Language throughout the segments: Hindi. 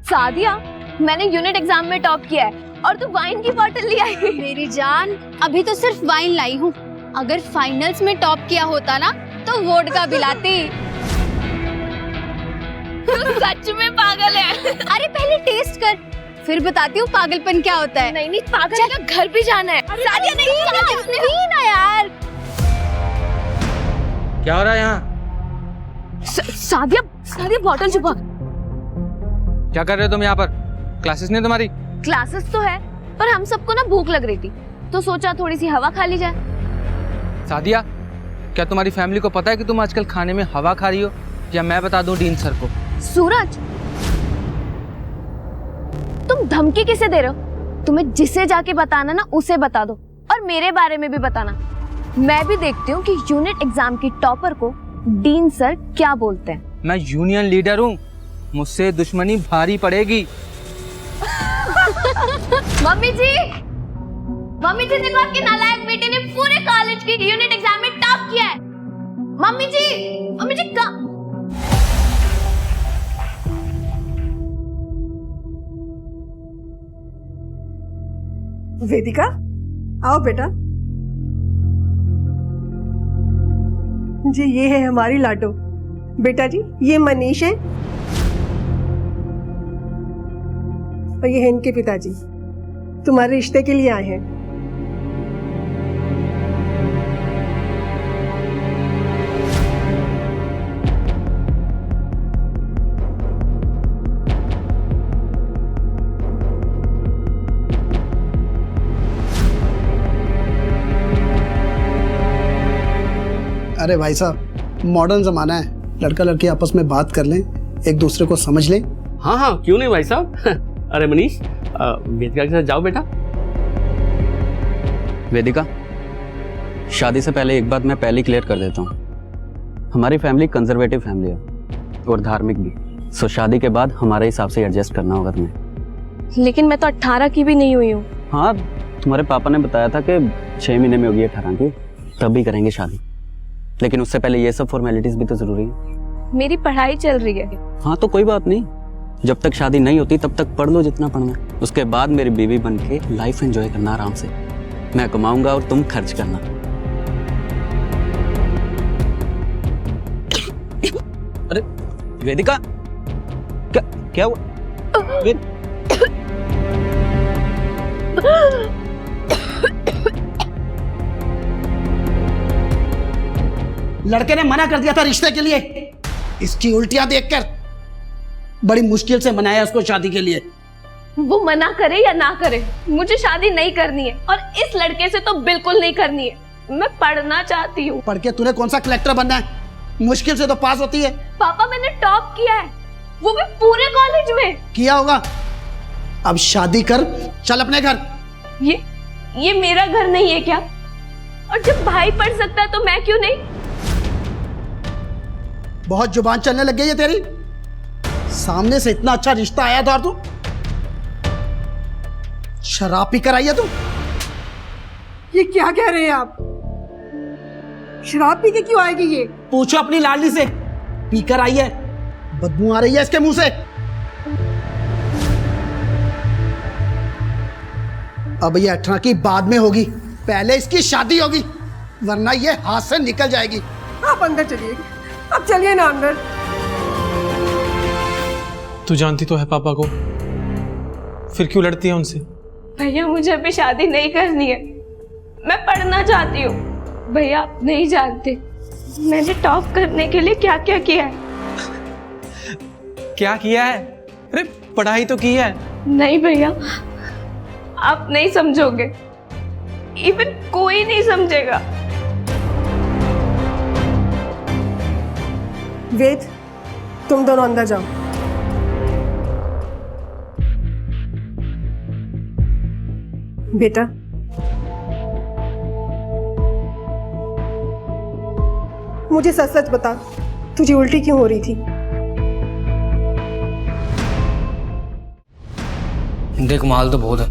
सादिया, मैंने यूनिट एग्जाम में टॉप किया है और तू वाइन की बोतल ले आई। मेरी जान, अभी तो सिर्फ वाइन लाई हूँ। अगर फाइनल्स में टॉप किया होता ना तो वोडका पिलाती। सच में पागल है। अरे पहले टेस्ट कर, फिर बताती हूँ पागलपन क्या होता है। नहीं पागल का घर भी जाना है। सादिया नहीं ना यार। क्या हो रहा है यहाँ? सादिया बोतल छुपा। क्या कर रहे हो तुम यहाँ पर? क्लासेस नहीं तुम्हारी? क्लासेस तो है, पर हम सबको ना भूख लग रही थी तो सोचा थोड़ी सी हवा खा ली जाए। सादिया, क्या तुम्हारी फैमिली को पता है कि तुम आजकल खाने में हवा खा रही हो, या मैं बता दूं डीन सर को? सूरज, तुम धमकी किसे दे रहे हो? तुम्हें जिसे जाके बताना ना उसे बता दो, और मेरे बारे में भी बताना। मैं भी देखती हूँ कि यूनिट एग्जाम की टॉपर को डीन सर क्या बोलते हैं। मैं यूनियन लीडर हूँ, मुझसे दुश्मनी भारी पड़ेगी। मम्मी जी देखो, आपकी नालायक बेटे ने पूरे कॉलेज की यूनिट एग्जाम में टॉप किया है। मम्मी जी का वेदिका, आओ बेटा जी, ये है हमारी लाडो। बेटा जी, ये मनीष है और ये है इनके पिताजी, तुम्हारे रिश्ते के लिए आए हैं। अरे भाई साहब, मॉडर्न जमाना है, लड़का लड़की आपस में बात कर लें, एक दूसरे को समझ लें। हाँ क्यों नहीं भाई साहब। अरे मनीष, वेदिका के साथ जाओ बेटा। वेदिका, शादी से पहले एक बात मैं पहले क्लियर कर देता हूँ। हमारी फैमिली कंजर्वेटिव फैमिली है और धार्मिक भी, सो शादी के बाद हमारे हिसाब से एडजस्ट करना होगा तुम्हें। लेकिन मैं तो 18 की भी नहीं हुई हूँ। हाँ, तुम्हारे पापा ने बताया था कि 6 महीने में होगी 18 की, तब भी करेंगे शादी। लेकिन उससे पहले ये सब फॉर्मेलिटीज भी तो जरूरी है। मेरी पढ़ाई चल रही है। हाँ तो कोई बात नहीं, जब तक शादी नहीं होती तब तक पढ़ लो जितना पढ़ना है। उसके बाद मेरी बीवी बन के लाइफ एंजॉय करना आराम से। मैं कमाऊंगा और तुम खर्च करना। अरे वेदिका, क्या हुआ? लड़के ने मना कर दिया था रिश्ते के लिए, इसकी उल्टियां देखकर बड़ी मुश्किल से मनाया उसको शादी के लिए। वो मना करे या ना करे, मुझे शादी नहीं करनी है, और इस लड़के से तो बिल्कुल नहीं करनी है। मैं पढ़ना चाहती हूँ। पढ़ के तूने कौन सा कलेक्टर बनना है? मुश्किल से तो पास होती है। पापा, मैंने टॉप किया है, वो भी पूरे कॉलेज में। किया होगा, अब शादी कर, चल अपने घर। ये मेरा घर नहीं है क्या? और जब भाई पढ़ सकता है तो मैं क्यों नहीं? बहुत जुबान चलने लग गई है तेरी। सामने से इतना अच्छा रिश्ता आया था और तू शराब पी कर आई है तू। ये क्या कह रहे हैं आप? शराब पी के क्यों आएगी ये? पूछो अपनी लाडली से, पीकर आई है, बदबू आ रही है इसके मुंह से। अब ये 18 की बाद में होगी, पहले इसकी शादी होगी, वरना ये हाथ से निकल जाएगी। आप अंदर चलिए, अब चलिए ना अंदर। तू जानती तो है पापा को, फिर क्यों लड़ती है उनसे? भैया, मुझे अभी शादी नहीं करनी है, मैं पढ़ना चाहती हूँ। भैया, आप नहीं जानते मैंने टॉप करने के लिए क्या क्या किया है। क्या किया है? अरे पढ़ाई तो की है। नहीं भैया, आप नहीं समझोगे, इवन कोई नहीं समझेगा। वेद, तुम दोनों अंदर जाओ। बेटा, मुझे सच सच बता, तुझे उल्टी क्यों हो रही थी? देख, माल तो बहुत है,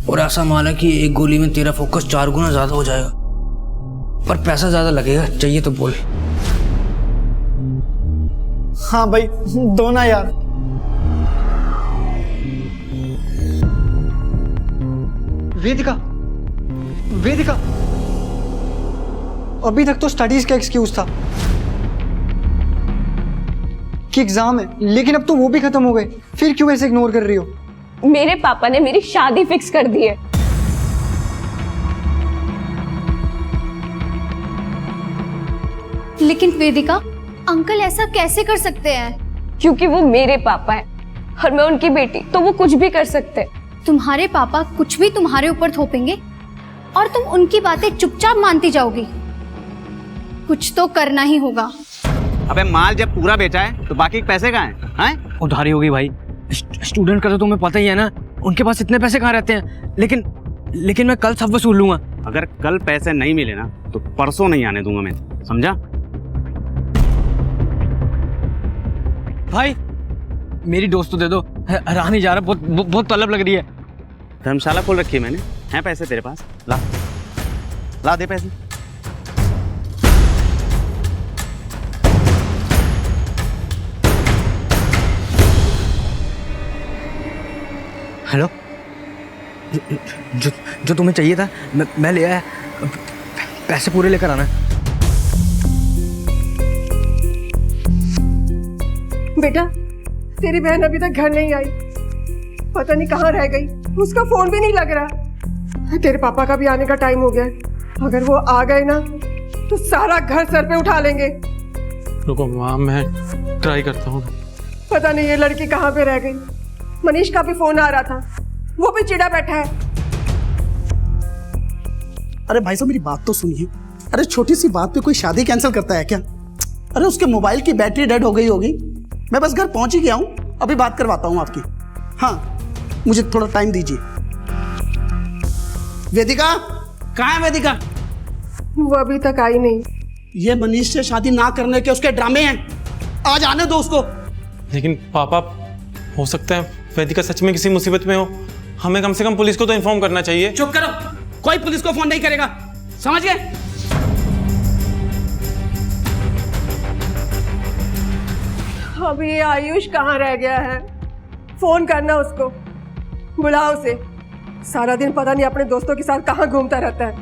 और ऐसा माल है कि एक गोली में तेरा फोकस 4 गुना ज्यादा हो जाएगा, पर पैसा ज्यादा लगेगा। चाहिए तो बोल। हाँ भाई, दो ना यार। वेदिका, वेदिका, अभी तक तो स्टडीज का एक्सक्यूज था कि एग्जाम है, लेकिन अब तो वो भी खत्म हो गए। फिर क्यों ऐसे इग्नोर कर रही हो? मेरे पापा ने मेरी शादी फिक्स कर दी है। लेकिन वेदिका, अंकल ऐसा कैसे कर सकते हैं? क्योंकि वो मेरे पापा है और मैं उनकी बेटी, तो वो कुछ भी कर सकते हैं। तुम्हारे पापा कुछ भी तुम्हारे ऊपर थोपेंगे और तुम उनकी बातें चुपचाप मानती जाओगी? कुछ तो करना ही होगा। अबे माल जब पूरा बेचा है तो बाकी पैसे कहाँ हैं? उधारी होगी भाई, स्टूडेंट का तो तुम्हें पता ही है ना, उनके पास इतने पैसे कहाँ रहते हैं। लेकिन मैं कल सब वसूल लूंगा। अगर कल पैसे नहीं मिले ना तो परसों नहीं आने दूंगा मैं, समझा? भाई मेरी दोस्त तो दे दो, रहा नहीं जा रहा, बहुत तलब लग रही है। धर्मशाला खोल रखी है मैंने, हैं पैसे तेरे पास? ला ला दे पैसे। हेलो, जो तुम्हें चाहिए था मैं ले आया, पैसे पूरे लेकर आना। बेटा, तेरी बहन अभी तक घर नहीं आई, पता नहीं कहाँ रह गई, उसका फोन भी नहीं लग रहा। तेरे पापा का भी आने का टाइम हो गया, अगर वो आ गए ना तो सारा घर सर पे उठा लेंगे। रुको माँ, मैं ट्राई करता हूँ। पता नहीं ये लड़की कहाँ पे रह गई। मनीष का भी फोन आ रहा था, वो भी चिढ़ा बैठा है। अरे भाई साहब मेरी बात तो सुनिए। अरे छोटी सी बात पे कोई शादी कैंसिल करता है क्या? अरे उसके मोबाइल की बैटरी डेड हो गई होगी। मैं बस घर पहुंच ही गया हूँ, अभी बात करवाता हूँ आपकी। हाँ, मुझे थोड़ा टाइम दीजिए। वेदिका, कहाँ है वेदिका? वो अभी तक आई नहीं। ये मनीष से शादी ना करने के उसके ड्रामे हैं, आज आने दो उसको। लेकिन पापा, हो सकता है वेदिका सच में किसी मुसीबत में हो, हमें कम से कम पुलिस को तो इन्फॉर्म करना चाहिए। चुप करो, कोई पुलिस को फोन नहीं करेगा, समझ गए? अभी ये आयुष कहाँ रह गया है? फोन करना उसको, बुलाओ उसे। सारा दिन पता नहीं अपने दोस्तों के साथ कहाँ घूमता रहता है।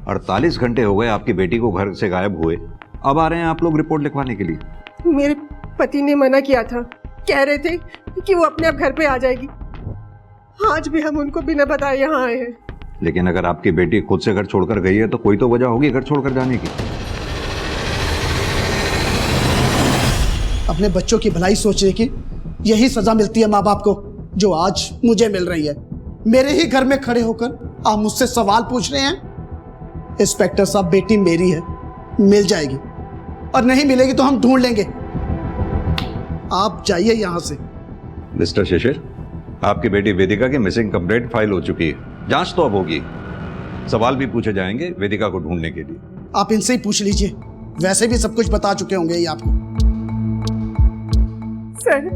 48 घंटे हो गए आपकी बेटी को घर से गायब हुए, अब आ रहे हैं आप लोग रिपोर्ट लिखवाने के लिए। मेरे पति ने मना किया था, कह रहे थे कि वो अपने आप घर पे आ जाएगी। आज भी हम उनको बिना बताए यहाँ आए हैं। लेकिन अगर आपकी बेटी खुद से घर छोड़कर गई है तो कोई तो वजह होगी घर छोड़कर जाने की। अपने बच्चों की भलाई सोचने की यही सजा मिलती है माँ बाप को, जो आज मुझे मिल रही है। मेरे ही घर में खड़े होकर आप मुझसे सवाल पूछ रहे हैं। इंस्पेक्टर साहब, बेटी मेरी है, मिल जाएगी, और नहीं मिलेगी तो हम ढूंढ लेंगे। आप जाइए यहां से। मिस्टर शिशिर, आपकी बेटी वेदिका की मिसिंग कंप्लेंट फाइल हो चुकी है, जांच तो अब होगी, सवाल भी पूछे जाएंगे वेदिका को ढूंढने के लिए। आप इनसे ही पूछ लीजिए, वैसे भी सब कुछ बता चुके होंगे ये आपको। सर,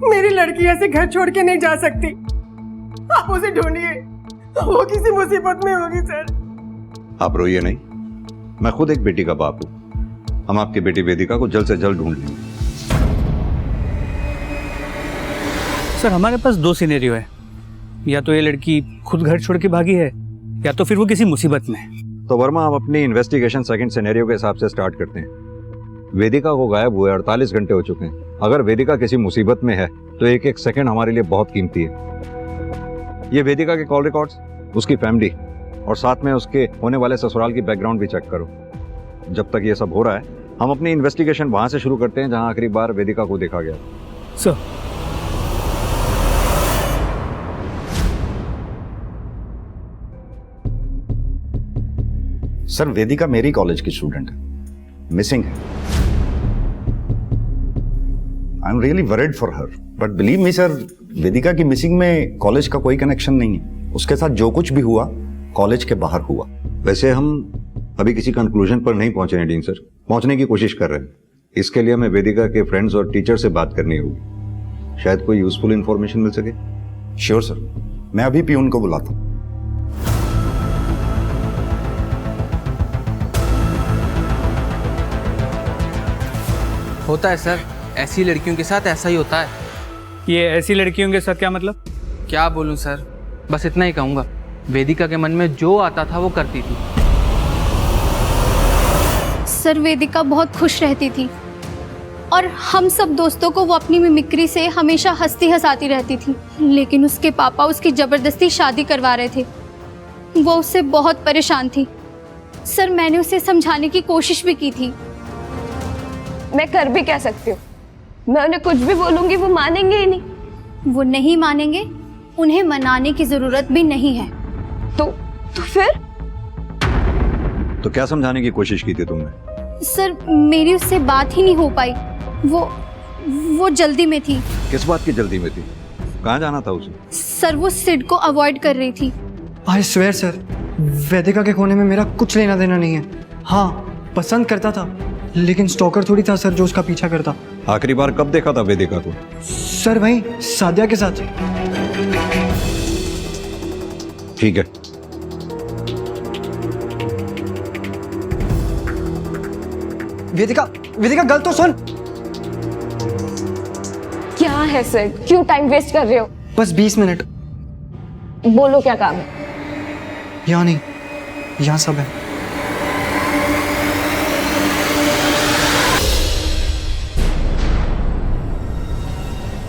मेरी लड़की ऐसे घर छोड़ के नहीं जा सकती, आप उसे ढूंढिए, वो किसी मुसीबत में होगी। सर आप रोइए नहीं, मैं खुद एक बेटी का बाप हूं, हम आपकी बेटी वेदिका को जल्द से जल्द ढूंढ लेंगे। सर हमारे पास दो सिनेरियो है, या तो ये लड़की खुद घर छोड़ के भागी है, या तो फिर वो किसी मुसीबत में है। तो वर्मा, आप अपनी इन्वेस्टिगेशन सेकंड सिनेरियो के हिसाब से स्टार्ट करते हैं। वेदिका को गायब हुए 48 घंटे हो चुके हैं। अगर वेदिका किसी मुसीबत में है तो एक एक सेकंड हमारे लिए बहुत कीमती है। ये वेदिका के कॉल रिकॉर्ड्स, उसकी फैमिली और साथ में उसके होने वाले ससुराल की बैकग्राउंड भी चेक करो। जब तक ये सब हो रहा है हम अपनी इन्वेस्टिगेशन वहां से शुरू करते हैं जहां आखिरी बार वेदिका को देखा गया। सर सर, वेदिका मेरी कॉलेज की स्टूडेंट है, मिसिंग है। I am really worried for her, but believe me sir, Vedika की मिसिंग में कॉलेज का कोई कनेक्शन नहीं है। उसके साथ जो कुछ भी हुआ कॉलेज के बाहर हुआ। वैसे हम अभी किसी कंक्लूजन पर नहीं पहुंचे हैं डीन सर, पहुंचने की कोशिश कर रहे हैं। इसके लिए हमें वेदिका के फ्रेंड्स और टीचर से बात करनी होगी, शायद कोई यूजफुल इंफॉर्मेशन मिल सके। श्योर सर, मैं अभी पियून को बुलाता हूं। होता है सर, ऐसी लड़कियों के साथ ऐसा ही होता है। ये ऐसी लड़कियों के साथ क्या मतलब? क्या बोलूं सर, बस इतना ही कहूँगा, वेदिका के मन में जो आता था वो करती थी। सर वेदिका बहुत खुश रहती थी और हम सब दोस्तों को वो अपनी मिमिक्री से हमेशा हंसती हंसाती रहती थी, लेकिन उसके पापा उसकी ज़बरदस्ती शादी करवा रहे थे। वो उससे बहुत परेशान थी। सर मैंने उसे समझाने की कोशिश भी की थी। मैं कर भी क्या सकती हूँ? मैं उन्हें कुछ भी बोलूंगी वो मानेंगे ही नहीं। वो नहीं मानेंगे, उन्हें मनाने की ज़रूरत भी नहीं है। तो फिर? तो क्या समझाने की कोशिश की थी तुमने? सर मेरी उससे बात ही नहीं हो पाई। वो जल्दी में थी। किस बात की जल्दी में थी? कहाँ जाना था उसे? सर वो सिड को अवॉइड कर रही थी। आई स्वेयर सर, वेदिका के खोने में मेरा कुछ लेना देना नहीं है। हाँ पसंद करता था, लेकिन स्टॉकर थोड़ी था सर जो उसका पीछा करता। आखिरी बार कब देखा था वेदिका को? सर वहीं सादिया के साथ। ठीक है। वेदिका गल तो सुन। क्या है सर, क्यों टाइम वेस्ट कर रहे हो? बस 20 मिनट। बोलो क्या काम है? यहाँ नहीं, यहाँ सब है।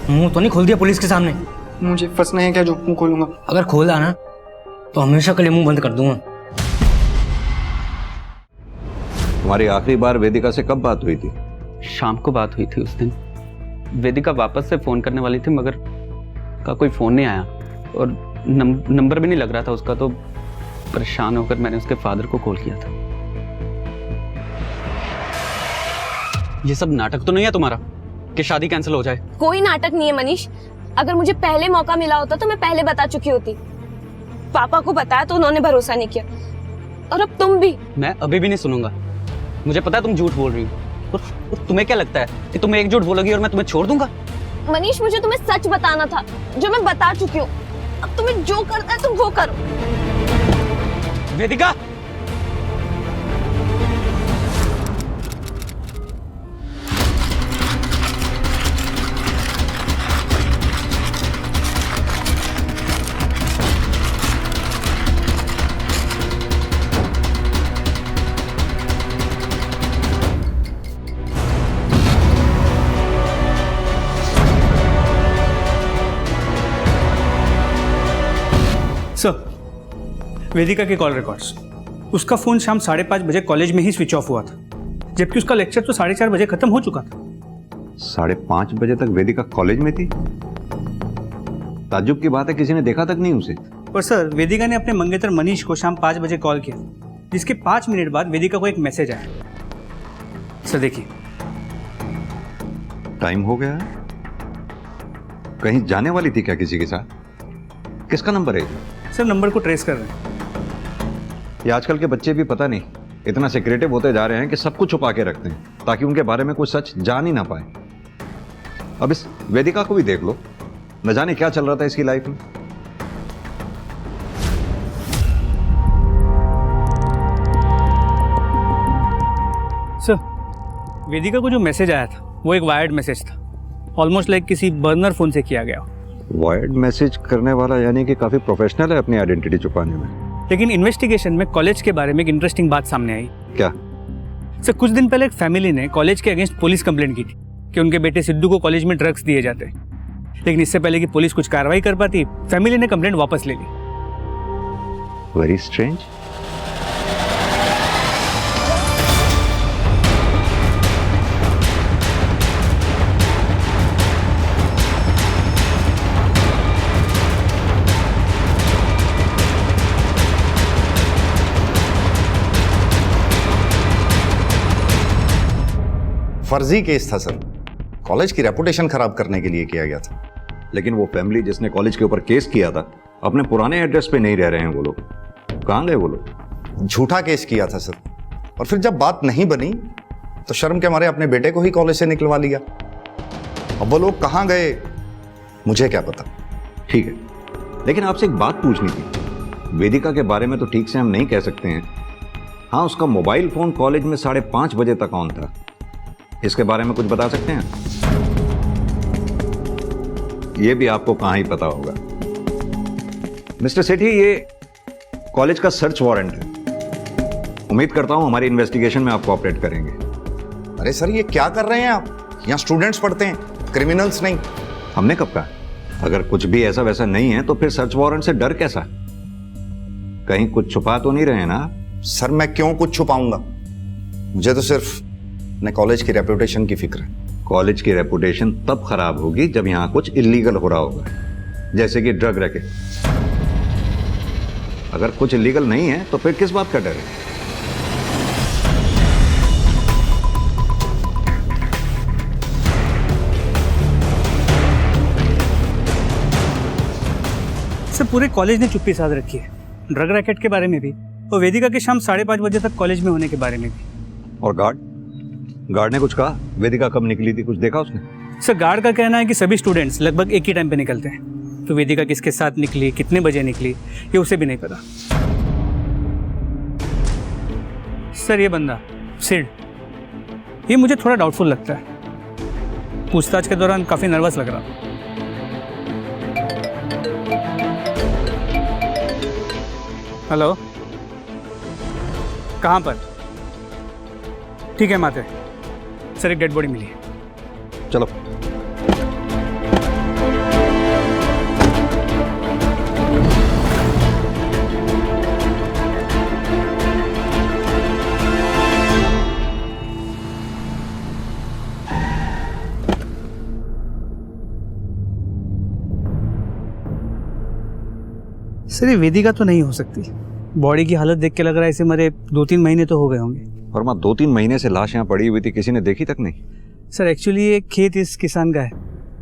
मुंह तो नहीं खोल दिया पुलिस के सामने? मुझे फंसना है क्या जो मुंह खोलूंगा? अगर खोला ना तो हमेशा के लिए मुंह बंद कर दूंगा। तुम्हारी आखिरी बार वेदिका से कब बात हुई थी? शाम को बात हुई थी उस दिन। वेदिका वापस से फ़ोन करने वाली थी मगर का कोई फ़ोन नहीं आया और नंबर भी नहीं लग रहा था उसका, तो परेशान होकर मैंने उसके फादर को कॉल किया था। ये सब नाटक तो नहीं है तुम्हारा कि शादी कैंसिल हो जाए? कोई नाटक नहीं है मनीष। अगर मुझे पहले मौका मिला होता तो मैं पहले बता चुकी होती। पापा को बताया तो उन्होंने भरोसा नहीं किया, और अब तुम भी। मैं अभी भी नहीं सुनूंगा। मुझे पता है तुम झूठ बोल रही हो, और तुम्हें क्या लगता है कि तुम एक झूठ बोलोगी और मैं तुम्हें छोड़ दूंगा? मनीष मुझे तुम्हें सच बताना था जो मैं बता चुकी हूँ। अब तुम्हें जो करना है तुम वो करो। वेदिका, सर वेदिका के कॉल रिकॉर्ड्स। उसका फ़ोन शाम 5:30 बजे कॉलेज में ही स्विच ऑफ हुआ था, जबकि उसका लेक्चर तो 4:30 बजे खत्म हो चुका था। 5:30 बजे तक वेदिका कॉलेज में थी? ताज्जुब की बात है, किसी ने देखा तक नहीं उसे। और सर वेदिका ने अपने मंगेतर मनीष को शाम 5 बजे कॉल किया, जिसके 5 मिनट बाद वेदिका को एक मैसेज आया। सर देखिए। टाइम हो गया है। कहीं जाने वाली थी क्या किसी के साथ? किसका नंबर है? सर नंबर को ट्रेस कर रहे हैं। ये आजकल के बच्चे भी पता नहीं इतना सिक्रेटिव होते जा रहे हैं कि सब कुछ छुपा के रखते हैं ताकि उनके बारे में कुछ सच जान ही ना पाए। अब इस वेदिका को भी देख लो, न जाने क्या चल रहा था इसकी लाइफ में। सर वेदिका को जो मैसेज आया था वो एक वायर्ड मैसेज था, ऑलमोस्ट लाइक किसी बर्नर फोन से किया गया। वायर्ड मैसेज करने वाला यानी कि काफी प्रोफेशनल है अपनी आइडेंटिटी छुपाने में। लेकिन इन्वेस्टिगेशन में कॉलेज के बारे में एक इंटरेस्टिंग बात सामने आई। क्या? सर कुछ दिन पहले एक फैमिली ने कॉलेज के अगेंस्ट पुलिस कंप्लेंट की थी कि उनके बेटे सिद्धू को कॉलेज में ड्रग्स दिए जाते हैं, लेकिन इससे पहले कि पुलिस कुछ कार्रवाई कर पाती फैमिली ने कंप्लेंट वापस ले ली। Very strange. फर्जी केस था सर, कॉलेज की रेपुटेशन खराब करने के लिए किया गया था। लेकिन वो फैमिली जिसने कॉलेज के ऊपर केस किया था अपने पुराने एड्रेस पे नहीं रह रहे हैं वो लोग। कहाँ गए वो लोग? झूठा केस किया था सर, और फिर जब बात नहीं बनी तो शर्म के मारे अपने बेटे को ही कॉलेज से निकलवा लिया। अब वो लोग कहाँ गए मुझे क्या पता। ठीक है, लेकिन आपसे एक बात पूछनी थी। वेदिका के बारे में तो ठीक से हम नहीं कह सकते हैं। हाँ, उसका मोबाइल फोन कॉलेज में 5:30 बजे तक ऑन था। इसके बारे में कुछ बता सकते हैं? ये भी आपको कहाँ ही पता होगा। मिस्टर सेठी, ये कॉलेज का सर्च वारंट है। उम्मीद करता हूं हमारी इन्वेस्टिगेशन में आप कोऑपरेट करेंगे। अरे सर, ये क्या कर रहे हैं आप? यहाँ स्टूडेंट्स पढ़ते हैं, क्रिमिनल्स नहीं। हमने कब कहा? अगर कुछ भी ऐसा वैसा नहीं है तो फिर सर्च वारंट से डर कैसा? कहीं कुछ छुपा तो नहीं रहे ना? सर, मैं क्यों कुछ छुपाऊंगा? मुझे तो सिर्फ अपने कॉलेज की रेपुटेशन की फिक्र है। कॉलेज की रेपुटेशन तब खराब होगी जब यहाँ कुछ इलीगल हो रहा होगा, जैसे कि ड्रग रैकेट। अगर कुछ इलीगल नहीं है तो फिर किस बात का डर है? सर, पूरे कॉलेज ने चुप्पी साध रखी है, ड्रग रैकेट के बारे में भी और वेदिका के शाम 5:30 बजे तक कॉलेज में होने के बारे में भी। और गार्ड ने कुछ कहा? वेदिका कब निकली थी, कुछ देखा उसने? सर, गार्ड का कहना है कि सभी स्टूडेंट्स लगभग एक ही टाइम पे निकलते हैं, तो वेदिका किसके साथ निकली, कितने बजे निकली, ये उसे भी नहीं पता। सर, ये बंदा सिड, ये मुझे थोड़ा डाउटफुल लगता है। पूछताछ के दौरान काफी नर्वस लग रहा था। हेलो, कहाँ पर? ठीक है माते। सर, एक डेड बॉडी मिली है। चलो। सर, ये वेदिका तो नहीं हो सकती। बॉडी की हालत देख के लग रहा है इसे मरे 2-3 महीने तो हो गए होंगे। वर्मा, 2-3 महीने से लाश यहाँ पड़ी हुई थी, किसी ने देखी तक नहीं? सर, एक्चुअली ये खेत इस किसान का है,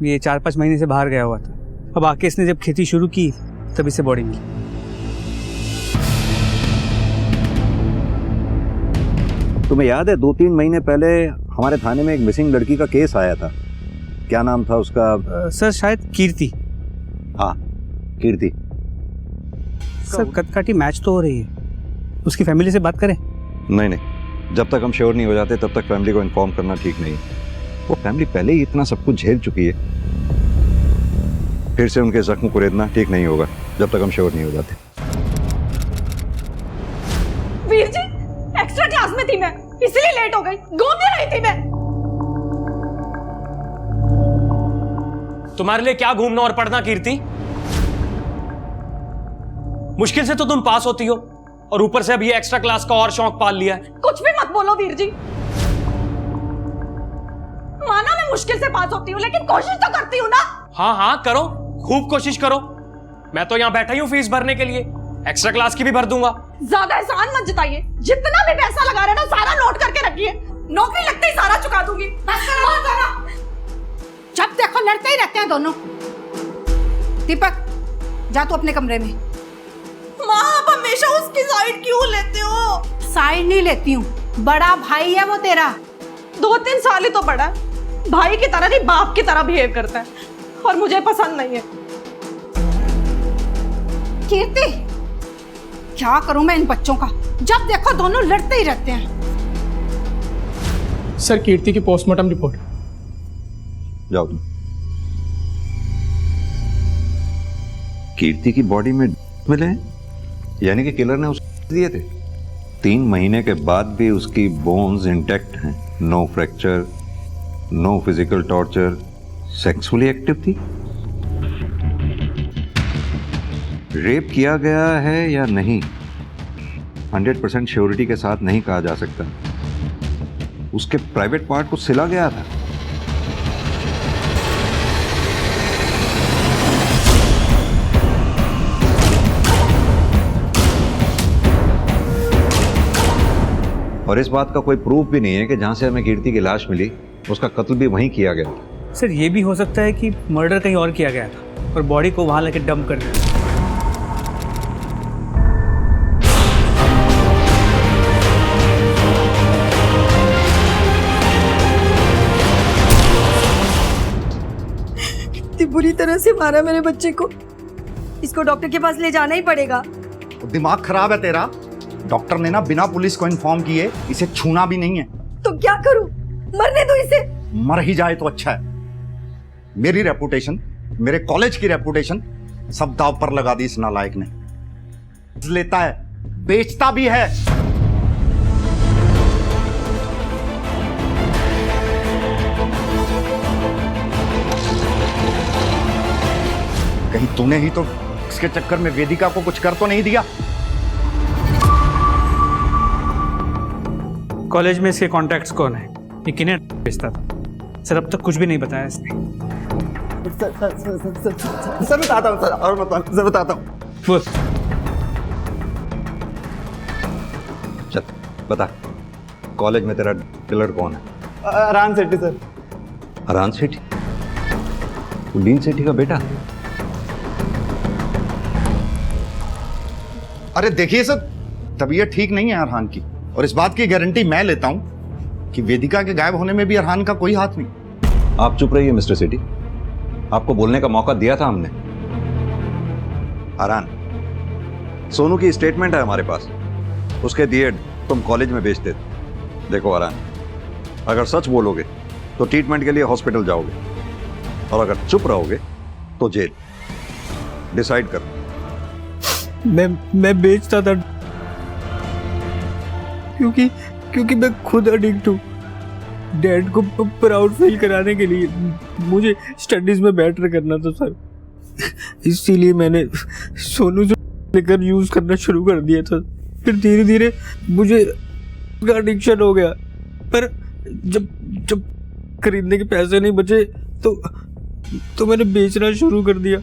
ये 4-5 महीने से बाहर गया हुआ था। अब आके इसने जब खेती शुरू की तब इसे बॉडी मिली। तुम्हें याद है 2-3 महीने पहले हमारे थाने में एक मिसिंग लड़की का केस आया था? क्या नाम था उसका? सर, शायद कीर्ति। हाँ, कीर्ति। सर, कटकाटी मैच तो हो रही है, उसकी फैमिली से बात करें? नहीं, जब तक हम श्योर नहीं हो जाते तब तक फैमिली को इन्फॉर्म करना ठीक नहीं। वो फैमिली पहले ही इतना सब कुछ झेल चुकी है, फिर से उनके जख्म को रेदना ठीक नहीं होगा जब तक हम श्योर नहीं हो जाते। वीर जी, एक्स्ट्रा क्लास में थी मैं, इसलिए लेट हो गई। घूमने रही थी मैं। तुम्हारे लिए क्या घूमना और पढ़ना कीर्ति? मुश्किल से तो तुम पास होती हो और ऊपर से अब ये एक्स्ट्रा क्लास का और शौक पाल लिया है। कुछ भी मत बोलो वीर जी। माना मैं मुश्किल से पास होती हूँ, लेकिन कोशिश तो करती हूँ ना। हाँ, करो, खूब कोशिश करो। मैं तो यहाँ बैठा ही हूँ फीस भरने के लिए, एक्स्ट्रा क्लास की भी भर दूंगा। ज्यादा एहसान मत जताइए। जितना भी पैसा लगा रहे ना, सारा नोट करके रखिए। नौकरी लगते ही सारा चुका दूंगी। जब देखो लड़ते ही रहते हैं दोनों। दीपक, जा तू अपने कमरे में। माँ, आप हमेशा उसकी साइड क्यों लेते हो? साइड नहीं लेती हूँ, बड़ा भाई है वो तेरा। 2-3 साल ही तो बड़ा है, भाई की तरह नहीं बाप की तरह बिहेव करता है, और मुझे पसंद नहीं है। कीर्ति, क्या करूं मैं इन बच्चों का? जब देखो दोनों लड़ते ही रहते हैं। सर, कीर्ति की पोस्टमार्टम रिपोर्ट। जाओ तुम। कीर्ति की बॉडी में मिले हैं, यानी कि किलर ने उसको दिए थे। 3 महीने के बाद भी उसकी बोन्स इंटैक्ट हैं, no fracture, no physical torture, sexually active थी। रेप किया गया है या नहीं 100% श्योरिटी के साथ नहीं कहा जा सकता। उसके प्राइवेट पार्ट को सिला गया था। और इस बात का कोई प्रूफ भी नहीं है कि जहां से हमें कीर्ति की लाश मिली उसका कत्ल भी वहीं किया गया। सर, ये भी हो सकता है कि मर्डर कहीं और किया गया था और बॉडी को वहां लेके डंप कर दिया। कितनी बुरी तरह से मारा मेरे बच्चे को। इसको डॉक्टर के पास ले जाना ही पड़ेगा। दिमाग खराब है तेरा। डॉक्टर ने ना बिना पुलिस को इन्फॉर्म किए इसे छूना भी नहीं है। तो क्या करूं? मरने दो इसे। मर ही जाए तो अच्छा है। मेरी रेपुटेशन मेरे कॉलेज की रेपुटेशन सब दाव पर लगा दी इस नालायक ने। लेता है, बेचता भी है। कहीं तूने ही तो इसके चक्कर में वेदिका को कुछ कर तो नहीं दिया? कॉलेज में इसके कॉन्टैक्ट्स कौन है, ये किन्हें भेजता था? सर अब तक कुछ भी नहीं बताया इसने। सर बताता हूँ सर, और बताता हूँ। चल बता, कॉलेज में तेरा डीलर कौन है? अरान सेठी सर। अरान सेठी? डीन सेठी का बेटा? अरे देखिए सर, तबीयत ठीक नहीं है अरहान की, और इस बात की गारंटी मैं लेता हूं कि वेदिका के गायब होने में भी अरहान का कोई हाथ नहीं। आप चुप रहिए मिस्टर सेठी, आपको बोलने का मौका दिया था हमने। अरहान, सोनू की स्टेटमेंट है हमारे पास, उसके दिए तुम कॉलेज में बेचते थे। देखो अरहान, अगर सच बोलोगे तो ट्रीटमेंट के लिए हॉस्पिटल जाओगे, और अगर चुप रहोगे तो जेल। डिसाइड कर। मैं बेचता था क्योंकि मैं खुद एडिक्ट हूँ। डैड को प्राउड फील कराने के लिए मुझे स्टडीज में बेटर करना था सर, इसीलिए मैंने सोनू से लेकर यूज करना शुरू कर दिया था। फिर धीरे धीरे मुझे एडिक्शन हो गया, पर जब खरीदने के पैसे नहीं बचे तो मैंने बेचना शुरू कर दिया।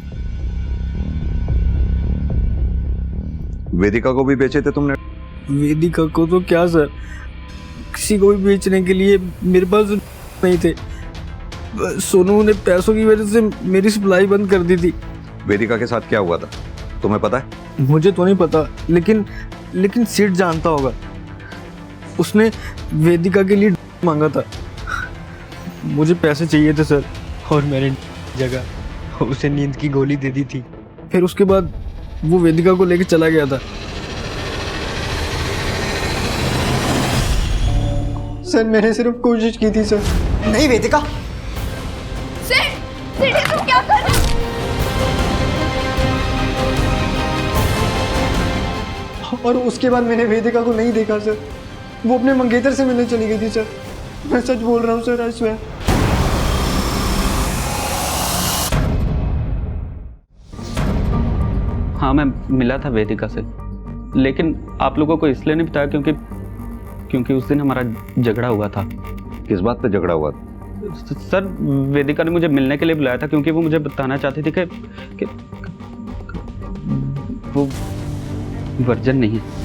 वेदिका को भी बेचे थे तुमने? वेदिका को तो क्या सर, किसी को भी बेचने के लिए मेरे पास नहीं थे। सोनू ने पैसों की वजह से मेरी सप्लाई बंद कर दी थी। वेदिका के साथ क्या हुआ था तुम्हें पता है? मुझे तो नहीं पता, लेकिन सीट जानता होगा। उसने वेदिका के लिए मांगा था। मुझे पैसे चाहिए थे सर, और मैंने जगह उसे नींद की गोली दे दी थी। फिर उसके बाद वो वेदिका को लेकर चला गया था। सर मैंने सिर्फ कोशिश की थी सर। नहीं वेदिका, सीढ़ी तुम क्या कर रहे हो? और उसके बाद मैंने वेदिका को नहीं देखा सर, वो अपने मंगेतर से मिलने चली गई थी सर। मैं सच बोल रहा हूँ सर, आई स्वेयर। हाँ मैं मिला था वेदिका से, लेकिन आप लोगों को इसलिए नहीं बताया क्योंकि उस दिन हमारा झगड़ा हुआ था। किस बात पे झगड़ा हुआ था? सर वेदिका ने मुझे मिलने के लिए बुलाया था क्योंकि वो मुझे बताना चाहती थी कि वो वर्जन नहीं है।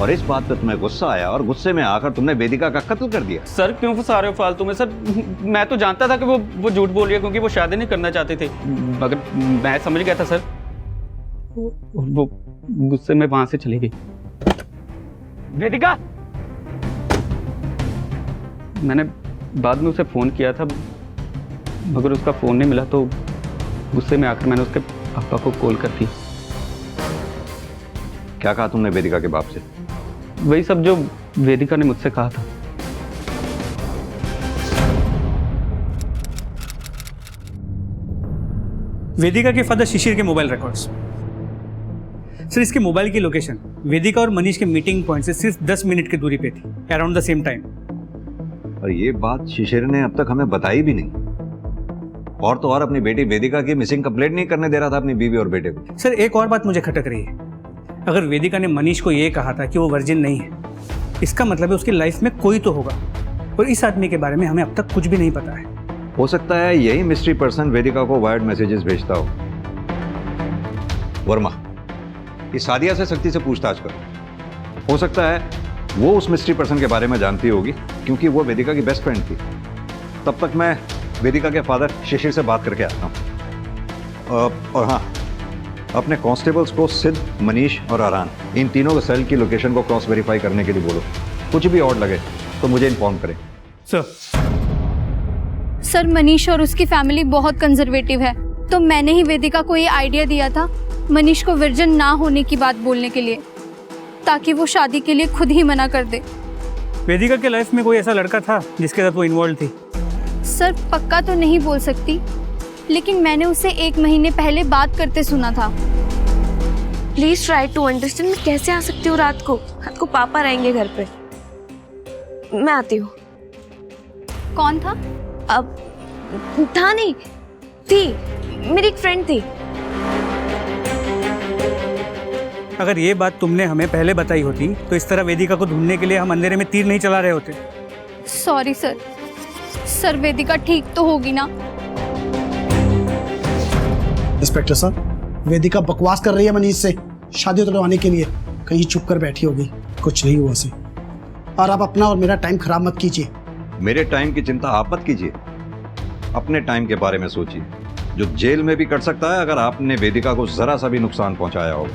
और इस बात पे तुम्हें गुस्सा आया, और गुस्से में आकर तुमने वेदिका का कत्ल कर दिया। सर क्यों फंसा रहे हो फालतू में? सर मैं तो जानता था कि वो झूठ बोल रही है क्योंकि वो शादी नहीं करना चाहते थे, मगर मैं समझ गया था सर। वो गुस्से में वहां से चली गई। वेदिका, मैंने बाद में उसे फोन किया था, मगर उसका फोन नहीं मिला, तो गुस्से में आकर मैंने उसके पापा को कॉल कर दी। क्या कहा तुमने वेदिका के बाप से? वही सब जो वेदिका ने मुझसे कहा था। वेदिका के फादर शिशिर के मोबाइल रिकॉर्ड्स। सर इसके मोबाइल की लोकेशन वेदिका और मनीष के मीटिंग पॉइंट से सिर्फ 10 मिनट की दूरी पे थी, अराउंड द सेम टाइम। और ये बात शिशिर ने अब तक हमें बताई भी नहीं, और तो और अपनी बेटी वेदिका की मिसिंग कंप्लेंट नहीं करने दे रहा था अपनी बीवी और बेटे को। सर एक और बात मुझे खटक रही है, अगर वेदिका ने मनीष को ये कहा था कि वो वर्जिन नहीं है, इसका मतलब है उसकी लाइफ में कोई तो होगा, और इस आदमी के बारे में हमें अब तक कुछ भी नहीं पता है। हो सकता है यही मिस्ट्री पर्सन वेदिका को वायर्ड मैसेजेस भेजता हो। वर्मा, इस सादिया से सख्ती से पूछताछ करो। हो सकता है वो उस मिस्ट्री पर्सन के बारे में जानती होगी, क्योंकि वो वेदिका की बेस्ट फ्रेंड थी। तब तक मैं वेदिका के फादर शिशिर से बात करके आता हूँ। और हाँ, अपने कांस्टेबल्स को सिद्ध, मनीष और आरान, इन तीनों के सेल की लोकेशन को क्रॉस वेरीफाई करने के लिए बोलो। कुछ भी ऑड लगे तो मुझे इन्फॉर्म करें। सर मनीष और उसकी फैमिली बहुत कंजर्वेटिव है, तो मैंने ही वेदिका को ये आइडिया दिया था मनीष को वर्जिन ना होने की बात बोलने के लिए, ताकि वो शादी के लिए खुद ही मना कर दे। वेदिका के लाइफ में कोई ऐसा लड़का था जिसके साथ वो इन्वॉल्व थी? सर पक्का तो नहीं बोल सकती, लेकिन मैंने उसे 1 महीने पहले बात करते सुना था। Please try to understand. मैं कैसे आ सकती हूँ रात को पापा रहेंगे घर पे। मैं आती हूँ। कौन था? अब था नहीं, थी मेरी एक फ्रेंड थी। अगर ये बात तुमने हमें पहले बताई होती तो इस तरह वेदिका को ढूंढने के लिए हम अंधेरे में तीर नहीं चला रहे होते। Sorry sir. सर वेदिका ठीक तो होगी ना? इंस्पेक्टर साहब, वेदिका बकवास कर रही है मनीष से शादी तोड़वाने के लिए। कहीं चुप कर बैठी होगी, कुछ नहीं हुआ से। और आप अपना और मेरा टाइम खराब मत कीजिए। मेरे टाइम की चिंता आप मत कीजिए, अपने टाइम के बारे में सोचिए, जो जेल में भी कट सकता है अगर आपने वेदिका को जरा सा भी नुकसान पहुंचाया हो।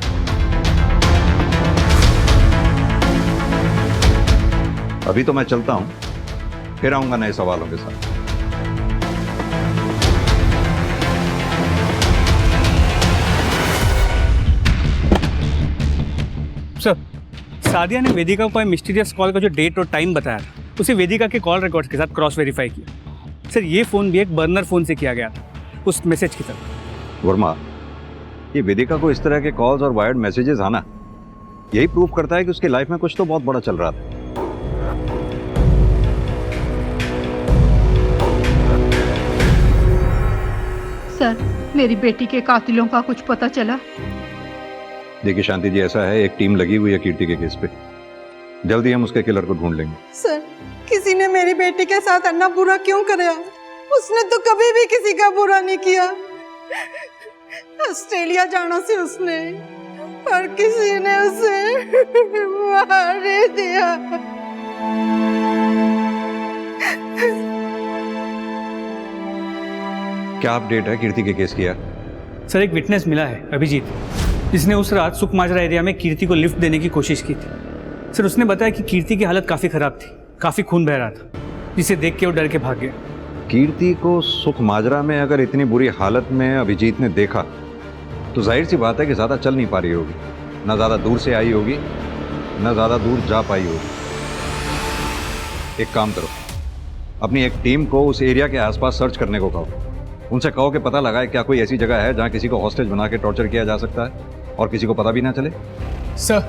अभी तो मैं चलता हूं, फिर आऊंगा नए सवालों के साथ। सर, सादिया ने वेदिका को मिस्टीरियस कॉल का जो डेट और टाइम बताया था, उसे वेदिका के कॉल रिकॉर्ड्स के साथ क्रॉस वेरीफाई किया। सर, ये फोन भी एक बर्नर फोन से किया गया था, उस मैसेज की तरह। वर्मा, ये वेदिका को इस तरह के कॉल्स और वायर्ड मैसेजेस आना यही प्रूव करता है कि उसकी लाइफ में कुछ तो बहुत बड़ा चल रहा था। सर, मेरी बेटी के कातिलों का कुछ पता चला? देखिए शांति जी, ऐसा है, एक टीम लगी हुई है कीर्ति के केस पे। जल्दी हम उसके किलर को ढूंढ लेंगे। सर, किसी ने मेरी बेटी के साथ अन्ना बुरा क्यों कराया? उसने तो कभी भी किसी का बुरा नहीं किया। ऑस्ट्रेलिया जाना से उसने, और किसी ने उसे मार दिया। क्या अपडेट है कीर्ति के केस की? सर, एक विटनेस मिला है, अभिजीत, जिसने उस रात सुखमाजरा एरिया में कीर्ति को लिफ्ट देने की कोशिश की थी। सर, उसने बताया कि कीर्ति की हालत काफ़ी ख़राब थी, काफ़ी खून बह रहा था, जिसे देख के वो डर के भाग गया। कीर्ति को सुखमाजरा में अगर इतनी बुरी हालत में अभिजीत ने देखा तो जाहिर सी बात है कि ज़्यादा चल नहीं पा रही होगी, ना ज़्यादा दूर से आई होगी, ना ज़्यादा दूर जा पाई होगी। एक काम करो, अपनी एक टीम को उस एरिया के आसपास सर्च करने को कहो। उनसे कहो कि पता लगाए क्या कोई ऐसी जगह है जहाँ किसी को हॉस्टेज बना के टॉर्चर किया जा सकता है और किसी को पता भी ना चले। सर,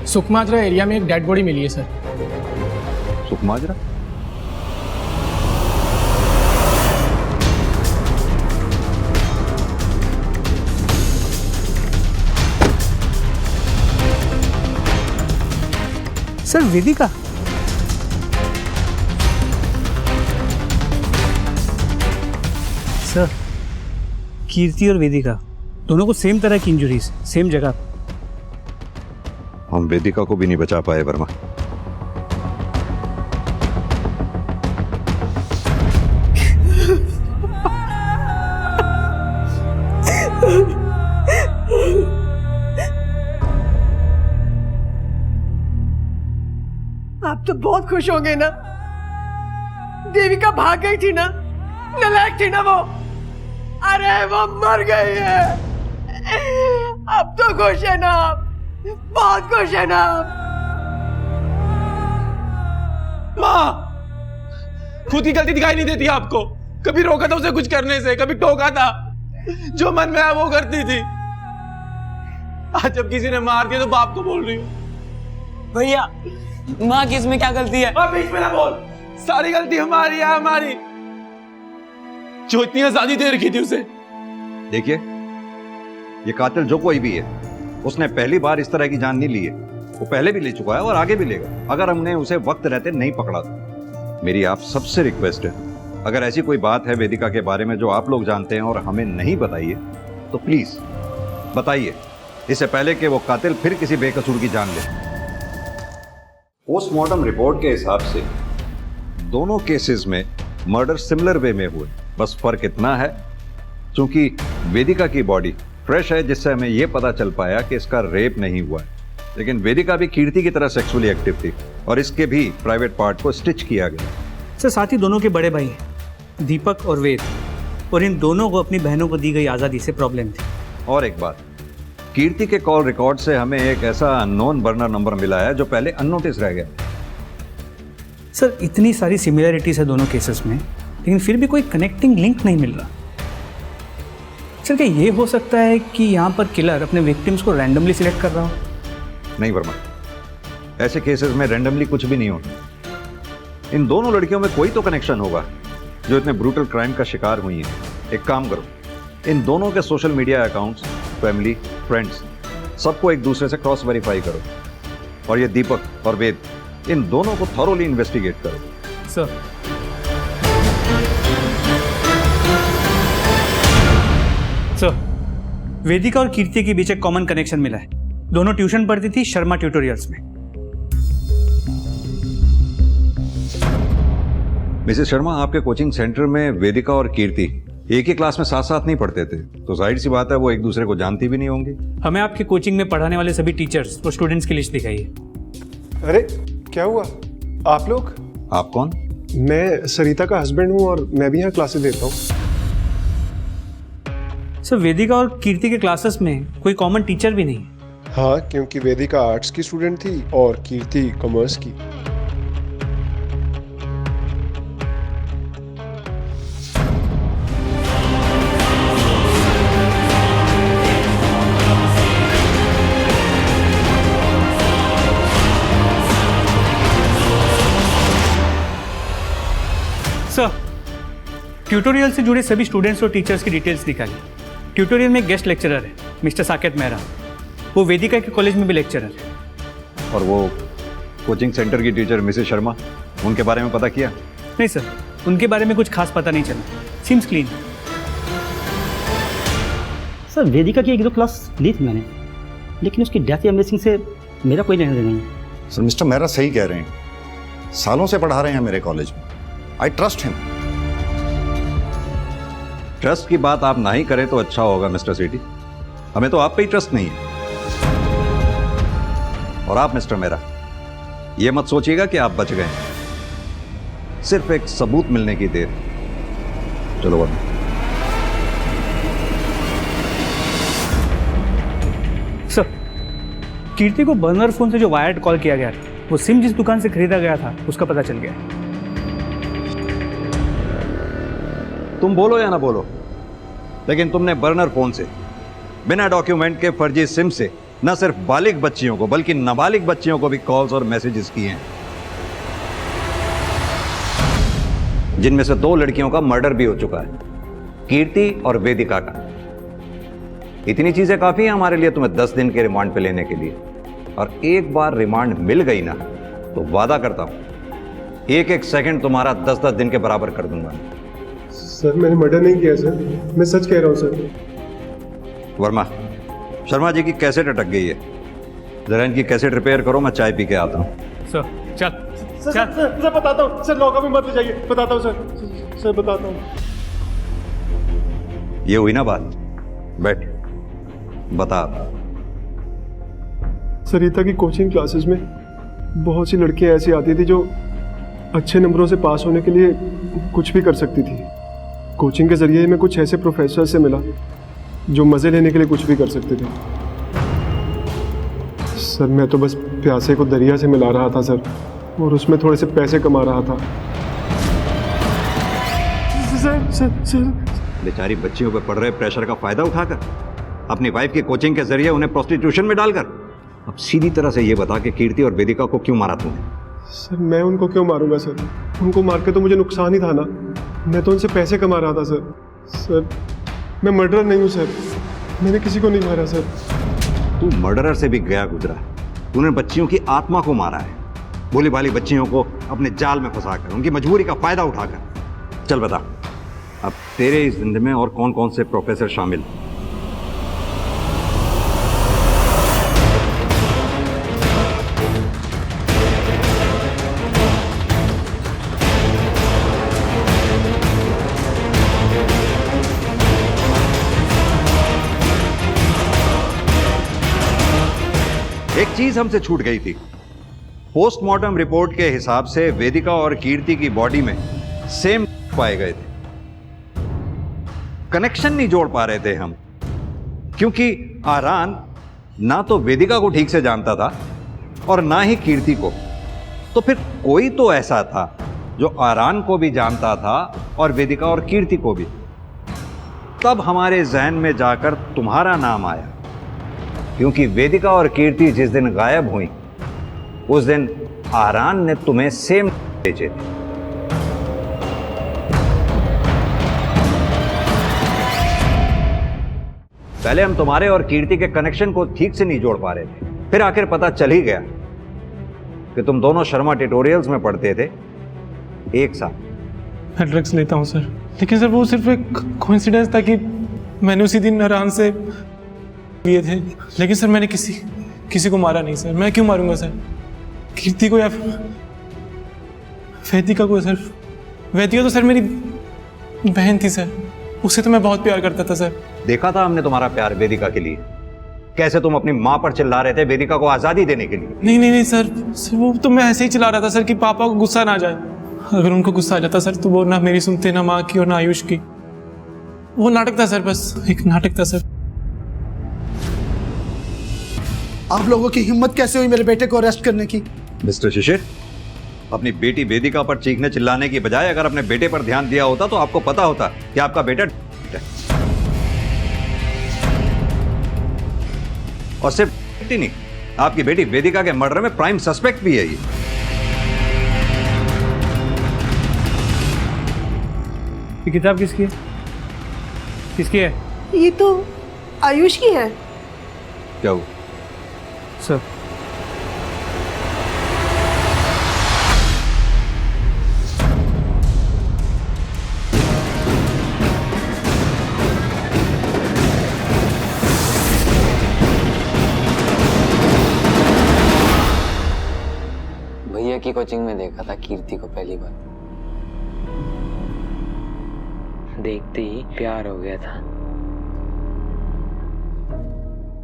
सुखमाजरा एरिया में एक डेड बॉडी मिली है सर। सुखमाजरा? सर, वेदिका? सर, कीर्ति और वेदिका दोनों को सेम तरह की इंजरीज, सेम जगह। हम वेदिका को भी नहीं बचा पाए वर्मा। आप तो बहुत खुश होंगे ना? देविका भाग गई थी ना, नालायक थी ना वो। अरे वो मर गई है। अब तो खुश है ना आप? बहुत खुश है ना आप? माँ, खुद की गलती दिखाई नहीं देती आपको? कभी रोका था उसे कुछ करने से, कभी टोका था? जो मन में आया वो करती थी। आज जब किसी ने मार दिया तो बाप को बोल रही हूँ। भैया, माँ की इसमें क्या गलती है? बीच में ना बोल, सारी गलती हमारी है, हमारी। जो इतनी आजादी दे रखी थी उसे। देखिए, ये कातिल जो कोई भी है, उसने पहली बार इस तरह की जान नहीं ली है। वो पहले भी ले चुका है और आगे भी लेगा, अगर हमने उसे वक्त रहते नहीं पकड़ा था। मेरी आप सबसे रिक्वेस्ट है, अगर ऐसी कोई बात है वेदिका के बारे में जो आप लोग जानते हैं और हमें नहीं बताइए, तो प्लीज बताइए, इससे पहले कि वो कातिल फिर किसी बेकसूर की जान ले। पोस्टमार्टम रिपोर्ट के हिसाब से दोनों केसेस में मर्डर सिमिलर वे में हुए, बस फर्क इतना है क्योंकि वेदिका की बॉडी फ्रेश है, जिससे हमें यह पता चल पाया कि इसका रेप नहीं हुआ है। लेकिन वेदिका भी कीर्ति की तरह सेक्सुअली एक्टिव थी और इसके भी प्राइवेट पार्ट को स्टिच किया गया। सर, साथ ही दोनों के बड़े भाई हैं, दीपक और वेद, और इन दोनों को अपनी बहनों को दी गई आज़ादी से प्रॉब्लम थी। और एक बात, कीर्ति के कॉल रिकॉर्ड से हमें एक ऐसा अननोन बर्नर नंबर मिला है जो पहले अननोटिस रह गया। सर इतनी सारी सिमिलरिटीज है दोनों केसेस में, लेकिन फिर भी कोई कनेक्टिंग लिंक नहीं मिल रहा। सर क्या ये हो सकता है कि यहाँ पर किलर अपने विक्टिम्स को रैंडमली सिलेक्ट कर रहा हो? नहीं वर्मा, ऐसे केसेस में रैंडमली कुछ भी नहीं होता। इन दोनों लड़कियों में कोई तो कनेक्शन होगा जो इतने ब्रूटल क्राइम का शिकार हुई हैं। एक काम करो, इन दोनों के social media accounts, family, friends, सबको एक दूसरे से क्रॉस वेरीफाई करो, और ये दीपक और वेद, इन दोनों को थॉरोली इन्वेस्टिगेट करो। सर वेदिका और कीर्ति के बीच एक कॉमन कनेक्शन मिला है। दोनों ट्यूशन पढ़ती थी शर्मा ट्यूटोरियल्स में। मिसेस शर्मा, आपके कोचिंग सेंटर में वेदिका और कीर्ति एक ही क्लास में साथ साथ नहीं पढ़ते थे, तो जाहिर सी बात है वो एक दूसरे को जानती भी नहीं होंगी। हमें आपके कोचिंग में पढ़ाने वाले सभी टीचर्स और स्टूडेंट्स की लिस्ट दिखाई है। अरे क्या हुआ? आप लोग? आप कौन? मैं सरिता का हस्बैंड हूँ और मैं भी यहाँ क्लासेस देता हूँ। सर वेदिका और कीर्ति के क्लासेस में कोई कॉमन टीचर भी नहीं। हाँ, क्योंकि वेदिका आर्ट्स की स्टूडेंट थी और कीर्ति कॉमर्स की। सर ट्यूटोरियल से जुड़े सभी स्टूडेंट्स और टीचर्स की डिटेल्स निकाली। ट्यूटोरियल में गेस्ट लेक्चरर है मिस्टर साकेत मेहरा, वो वेदिका के कॉलेज में भी लेक्चरर है। और वो कोचिंग सेंटर की टीचर मिसेस शर्मा, उनके बारे में पता किया? नहीं सर, उनके बारे में कुछ खास पता नहीं चला। Seems clean. सर वेदिका की 1-2 क्लास ली थी मैंने, लेकिन उसकी डेथ या मिसिंग से मेरा कोई लेना देना नहीं है। सर मिस्टर मेहरा सही कह रहे हैं, सालों से पढ़ा रहे हैं मेरे कॉलेज में। I trust him. ट्रस्ट की बात आप ना ही करें तो अच्छा होगा मिस्टर सिटी, हमें तो आप पे ही ट्रस्ट नहीं है। और आप मिस्टर मेहरा, ये मत सोचिएगा कि आप बच गए, सिर्फ एक सबूत मिलने की देर। चलो वर्मा। सर कीर्ति को बर्नर फोन से जो वायर्ड कॉल किया गया था, वो सिम जिस दुकान से खरीदा गया था उसका पता चल गया। तुम बोलो या ना बोलो, लेकिन तुमने बर्नर फोन से बिना डॉक्यूमेंट के फर्जी सिम से न सिर्फ बालिग बच्चियों को बल्कि नाबालिग बच्चियों को भी कॉल्स और मैसेजेस किए हैं, जिनमें से 2 लड़कियों का मर्डर भी हो चुका है, कीर्ति और वेदिका का। इतनी चीजें काफी हैं हमारे लिए तुम्हें 10 दिन के रिमांड पे लेने के लिए, और एक बार रिमांड मिल गई ना तो वादा करता हूं एक सेकंड तुम्हारा 10-10 दिन के बराबर कर दूंगा। सर मैंने मर्डर नहीं किया सर, मैं सच कह रहा हूँ सर। वर्मा, शर्मा जी की कैसेट अटक गई है, जरा इनकी कैसेट रिपेयर करो, मैं चाय पी के आता हूँ। सर चल सर बताता हूँ सर, लॉकअप में मत ले जाइए, बताता हूँ सर बताता हूँ। ये हुई ना बात, बैठ बता। सरिता की कोचिंग क्लासेस में बहुत सी लड़कियां ऐसी आती थी जो अच्छे नंबरों से पास होने के लिए कुछ भी कर सकती थी। कोचिंग के जरिए मैं कुछ ऐसे प्रोफेसर से मिला जो मज़े लेने के लिए कुछ भी कर सकते थे। सर मैं तो बस प्यासे को दरिया से मिला रहा था सर, और उसमें थोड़े से पैसे कमा रहा था। सर बेचारी बच्चियों पर पड़ रहे प्रेशर का फायदा उठाकर अपनी वाइफ की कोचिंग के जरिए उन्हें प्रोस्टिट्यूशन में डालकर अब सीधी तरह से ये बता कि कीर्ति और वेदिका को क्यों मारा तुमने? सर मैं उनको क्यों मारूंगा सर, उनको मार के तो मुझे नुकसान ही था ना, मैं तो उनसे पैसे कमा रहा था सर। सर मैं मर्डरर नहीं हूँ सर, मैंने किसी को नहीं मारा सर। तू मर्डरर से भी गया गुजरा, तूने बच्चियों की आत्मा को मारा है, भोली भाली बच्चियों को अपने जाल में फंसाकर उनकी मजबूरी का फायदा उठाकर। चल बता, अब तेरे इस जिंदगी में और कौन कौन से प्रोफेसर शामिल? एक चीज हमसे छूट गई थी, पोस्टमार्टम रिपोर्ट के हिसाब से वेदिका और कीर्ति की बॉडी में सेम पाए गए थे। कनेक्शन नहीं जोड़ पा रहे थे हम, क्योंकि आरान ना तो वेदिका को ठीक से जानता था और ना ही कीर्ति को। तो फिर कोई तो ऐसा था जो आरान को भी जानता था और वेदिका और कीर्ति को भी। तब हमारे जहन में जाकर तुम्हारा नाम आया, क्योंकि वेदिका और कीर्ति जिस दिन गायब हुई उस दिन आरान ने तुम्हें सेम भेजे थे। पहले हम तुम्हारे और कीर्ति के कनेक्शन को ठीक से नहीं जोड़ पा रहे थे, फिर आखिर पता चल ही गया कि तुम दोनों शर्मा ट्यूटोरियल्स में पढ़ते थे एक साथ। मैं ड्रग्स लेता हूँ सर, लेकिन सर वो सिर्फ एक कोइंसिडेंस था कि मैंने उसी दिन आराम से लिए थे। लेकिन सर मैंने किसी को मारा नहीं सर। मैं क्यों मारूंगा सर? कीर्ति को या वेदिका को? सर वेदिका तो सर मेरी बहन थी सर, उससे तो मैं बहुत प्यार करता था सर। देखा था हमने तुम्हारा प्यार वेदिका के लिए, कैसे तुम अपनी माँ पर चिल्ला रहे थे वेदिका को आजादी देने के लिए। नहीं सर वो तो मैं ऐसे ही चिल्ला रहा था सर कि पापा को गुस्सा ना आ जाए। अगर उनको गुस्सा आ जाता सर तो वो ना मेरी सुनते, ना माँ की और ना आयुष की। वो नाटक था सर, बस एक नाटक था सर। आप लोगों की हिम्मत कैसे हुई मेरे बेटे को अरेस्ट करने की? मिस्टर शिशिर, अपनी बेटी वेदिका पर चीखने चिल्लाने की बजाय अगर अपने बेटे पर ध्यान दिया होता तो आपको पता होता कि आपका बेटा और सिर्फ नहीं, आपकी बेटी वेदिका के मर्डर में प्राइम सस्पेक्ट भी है। ये किताब किसकी है? किसकी है? ये तो आयुष की है। क्या हुआ सर? भैया की कोचिंग में देखा था कीर्ति को पहली बार, देखते ही प्यार हो गया था।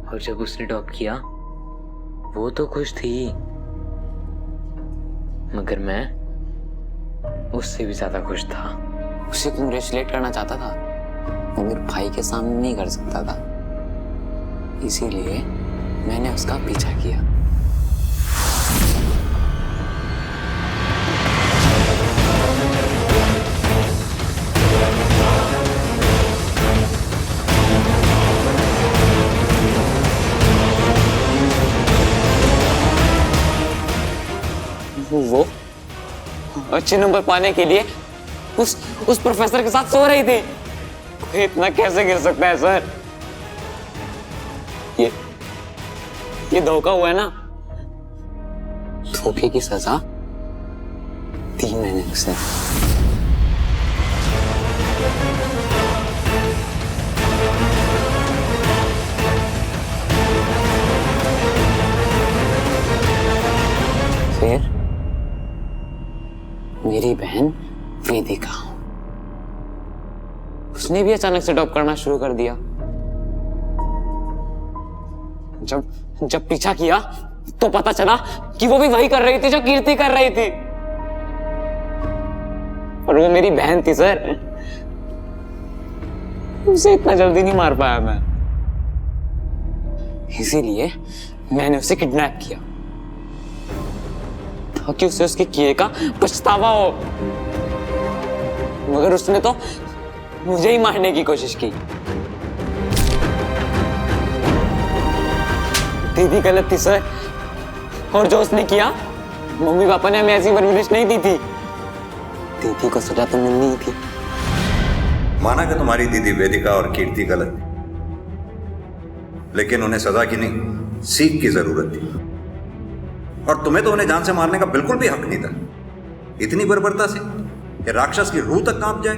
और जब उसने टॉप किया वो तो खुश थी, मगर मैं उससे भी ज्यादा खुश था। उसे कंग्रेचुलेट करना चाहता था, वो मेरे भाई के सामने नहीं कर सकता था, इसीलिए मैंने उसका पीछा किया। वो अच्छे नंबर पाने के लिए उस प्रोफेसर के साथ सो रही थी। कोई इतना कैसे गिर सकता है सर? ये धोखा हुआ है ना। धोखे की सजा 3 महीने से। फिर मेरी बहन वेदिका, उसने भी अचानक से टॉप करना शुरू कर दिया। जब पीछा किया तो पता चला कि वो भी वही कर रही थी जो कीर्ति कर रही थी, और वो मेरी बहन थी सर। उसे इतना जल्दी नहीं मार पाया मैं, इसीलिए मैंने उसे किडनैप किया ताकि उसे उसके किए का पछतावा हो। मगर उसने तो मुझे ही मारने की कोशिश की। दीदी गलत थी सर, और जो उसने किया, मम्मी पापा ने हमें ऐसी परवरिश नहीं दी थी। दीदी को सजा तो मिलनी ही थी। माना कि तुम्हारी दीदी वेदिका और कीर्ति गलत, लेकिन उन्हें सजा की नहीं, सीख की जरूरत थी। और तुम्हें तो उन्हें जान से मारने का बिल्कुल भी हक नहीं था। इतनी बर्बरता से कि राक्षस की रूह तक कांप जाए।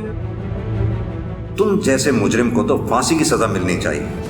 तुम जैसे मुजरिम को तो फांसी की सजा मिलनी चाहिए।